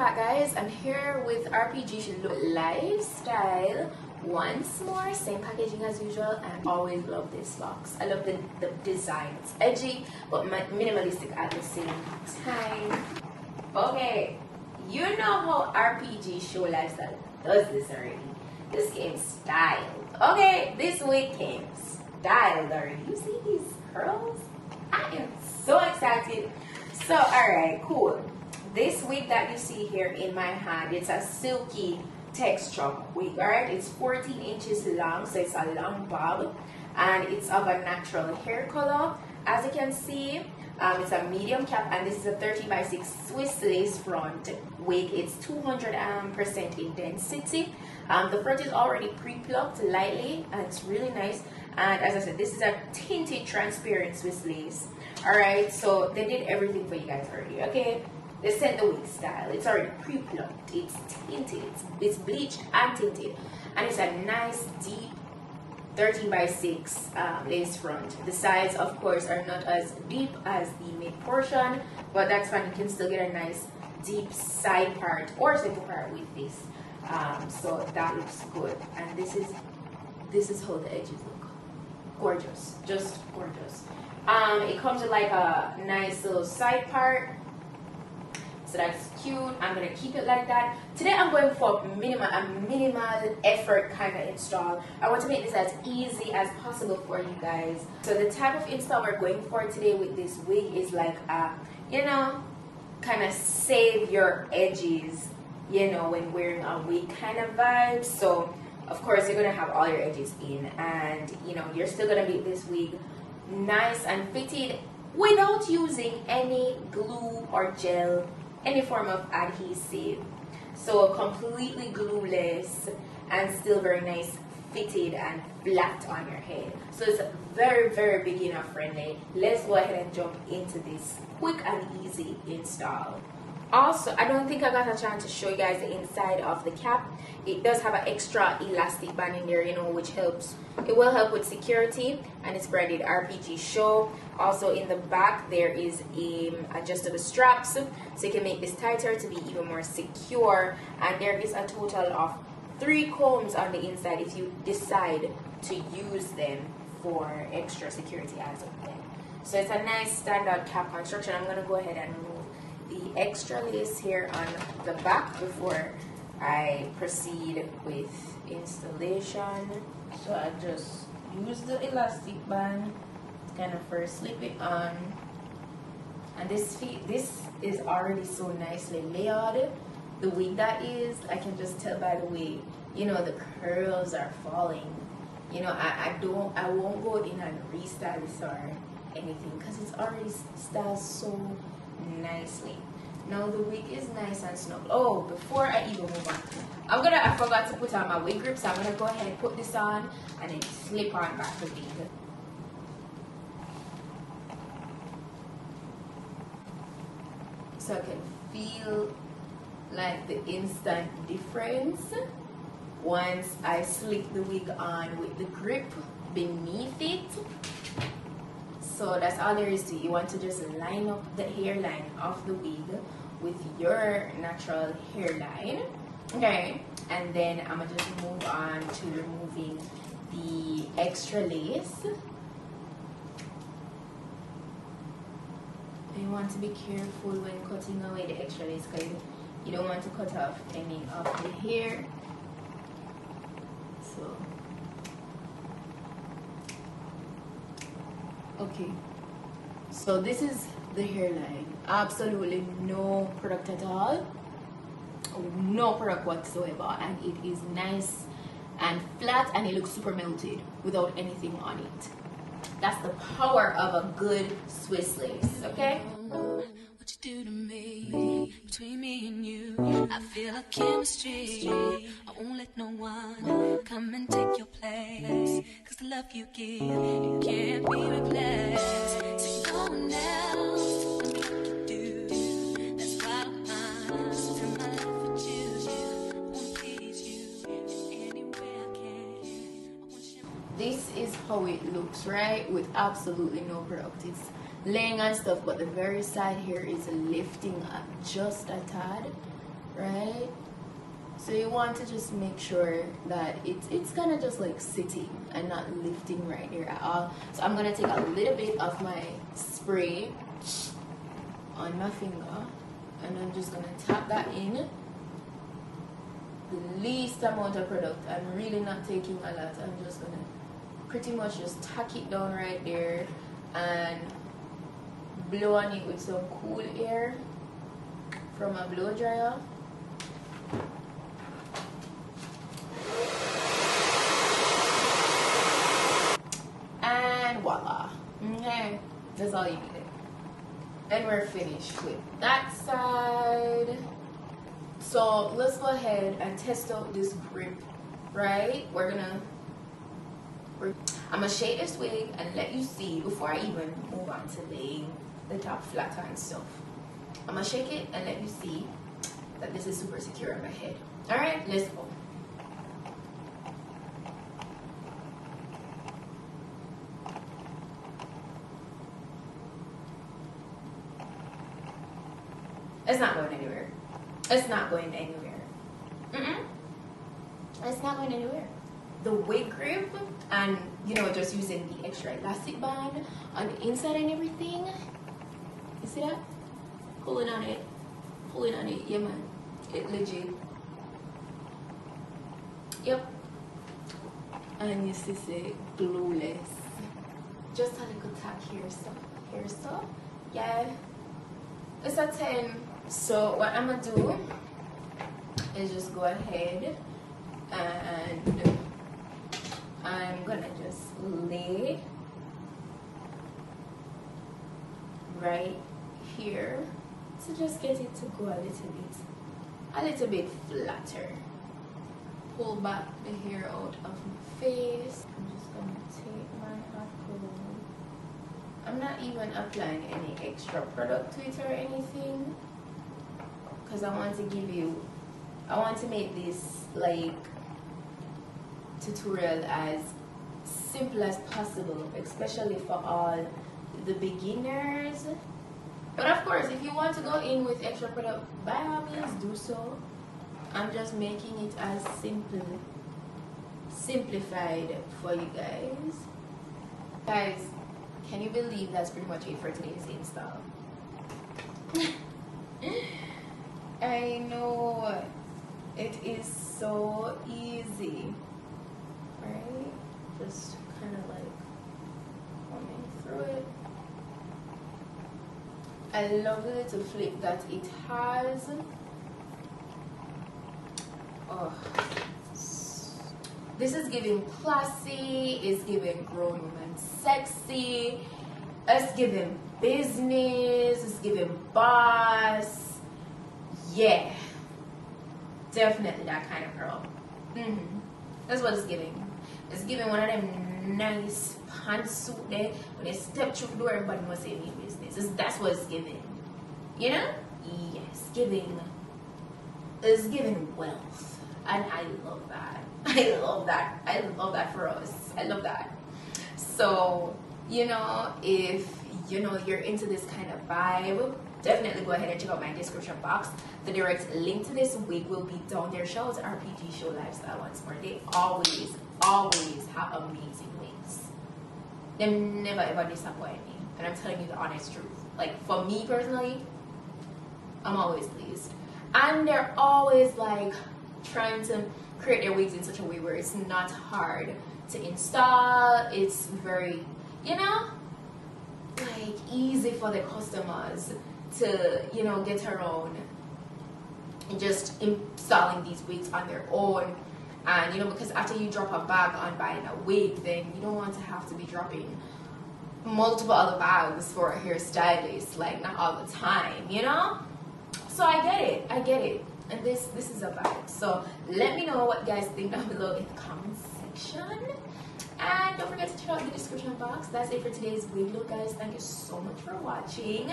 back, guys. I'm here with RPGSHOW lifestyle once more. Same packaging as usual, and always love this box. I love the design. It's edgy but minimalistic at the same time. Okay, you know how RPGSHOW lifestyle does this already. This game's styled. Okay, this wig came styled already. You see these curls? I am so excited. So alright, cool. This wig that you see here in my hand, it's a silky texture wig. Alright, it's 14 inches long, so it's a long bob, and it's of a natural hair color. As you can see, it's a medium cap, and this is a 30x6 Swiss lace front wig. It's 200% in density. The front is already pre-plucked lightly, and it's really nice. And as I said, this is a tinted transparent Swiss lace. Alright, so they did everything for you guys already, okay? They sent the wig style. It's already pre-plucked, it's tinted, it's bleached and tinted, and it's a nice deep 13x6 lace front. The sides, of course, are not as deep as the mid portion, but that's fine. You can still get a nice deep side part or center part with this. So that looks good, and this is how the edges look. Gorgeous, just gorgeous. It comes with like a nice little side part, so that's cute. I'm gonna keep it like that. Today I'm going for a minimal effort kind of install. I want to make this as easy as possible for you guys. So the type of install we're going for today with this wig is like you know, kind of save your edges, you know, when wearing a wig kind of vibe. So of course you're gonna have all your edges in, and you know, you're still gonna make this wig nice and fitted without using any glue or gel, any form of adhesive. So completely glueless and still very nice fitted and flat on your head. So it's very, very beginner friendly. Let's go ahead and jump into this quick and easy install. Also, I don't think I got a chance to show you guys the inside of the cap. It does have an extra elastic band in there, you know, which helps. It will help with security, and it's branded RPGSHOW. Also in the back there is adjustable straps, so you can make this tighter to be even more secure. And there is a total of 3 combs on the inside if you decide to use them for extra security as well. So it's a nice standard cap construction. I'm going to go ahead and remove the extra lace here on the back before I proceed with installation. So I just use the elastic band to kind of first slip it on, and this is already so nicely layered. The wig that is, I can just tell by the way, you know, the curls are falling. You know, I won't go in and restyle this or anything because it's already styled so nicely. Now the wig is nice and snug. Oh, before I even move on, I forgot to put on my wig grip, so I'm gonna go ahead and put this on and then slip on back the wig. So I can feel like the instant difference once I slip the wig on with the grip beneath it. So that's all there is to it. You want to just line up the hairline of the wig with your natural hairline. Okay, and then I'm gonna just move on to removing the extra lace. And you want to be careful when cutting away the extra lace because you don't want to cut off any of the hair. So okay, so this is the hairline. Absolutely no product at all, no product whatsoever, and it is nice and flat, and it looks super melted without anything on it. That's the power of a good Swiss lace. Okay, what you do to me, between me and you, I feel like chemistry. I won't let no one come and take your place, cause the love you give, it can't be replaced. So no one else can do like you do. That's why I'm spend my life with you. I wanna please you in any way I can. this is how it looks, right? With absolutely no product. It's laying on stuff, but the very side here is lifting up just a tad. right? So you want to just make sure that it's kind of just like sitting and not lifting right here at all. So I'm gonna take a little bit of my spray on my finger, and I'm just gonna tap that in. The least amount of product. I'm really not taking a lot. I'm just gonna pretty much just tack it down right there and blow on it with some cool air from a blow dryer. And voila. Okay, that's all you need. And we're finished with that side. So let's go ahead and test out this grip, right? I'm gonna shade this wig and let you see before I even move on to laying the top flat and stuff. I'm gonna shake it and let you see that this is super secure on my head. All right, let's go. It's not going anywhere. It's not going anywhere. It's not going anywhere. The wig grip and, you know, just using the extra elastic band on the inside and everything. You see that? Pulling on it. Pulling on it. Yeah, man. It legit. Yep. And you see, say, glueless. Just a little tap here, so. Here, so. Yeah. It's a 10. So what I'm gonna do is just go ahead and I'm gonna just lay right here to just get it to go a little bit flatter. Pull back the hair out of my face. I'm just gonna take my hot glue. I'm not even applying any extra product to it or anything, because I want to make this like tutorial as simple as possible, especially for all the beginners. But of course, if you want to go in with extra product, by all means do so. I'm just making it as simplified for you guys. Guys, can you believe that's pretty much it for today's install? I know, it is so easy, right? Just kind of like coming through it. I love the little flip that it has. Oh, this is giving classy, it's giving grown woman sexy, it's giving business, it's giving boss. Yeah, definitely that kind of girl. That's what it's giving. It's giving one of them nice pantsuit there. When they step through the door, everybody must say me business. That's what it's giving. You know? Yes, it's giving wealth. And I love that. I love that. I love that for us. I love that. So, you know, if you know you're into this kind of vibe, definitely go ahead and check out my description box. The direct link to this wig will be down there. Shout out to RPGSHOW Lifestyle once more. They always have amazing wigs. They never ever disappoint me. And I'm telling you the honest truth. Like, for me personally, I'm always pleased. And they're always like trying to create their wigs in such a way where it's not hard to install. It's very, you know, like easy for the customers to, you know, get around just installing these wigs on their own. And you know, because after you drop a bag on buying a wig, then you don't want to have to be dropping multiple other bags for a hairstylist, like not all the time, you know. So I get it, and this is a vibe. So let me know what you guys think down below in the comment section. And don't forget to check out the description box. That's it for today's wig look, guys. Thank you so much for watching.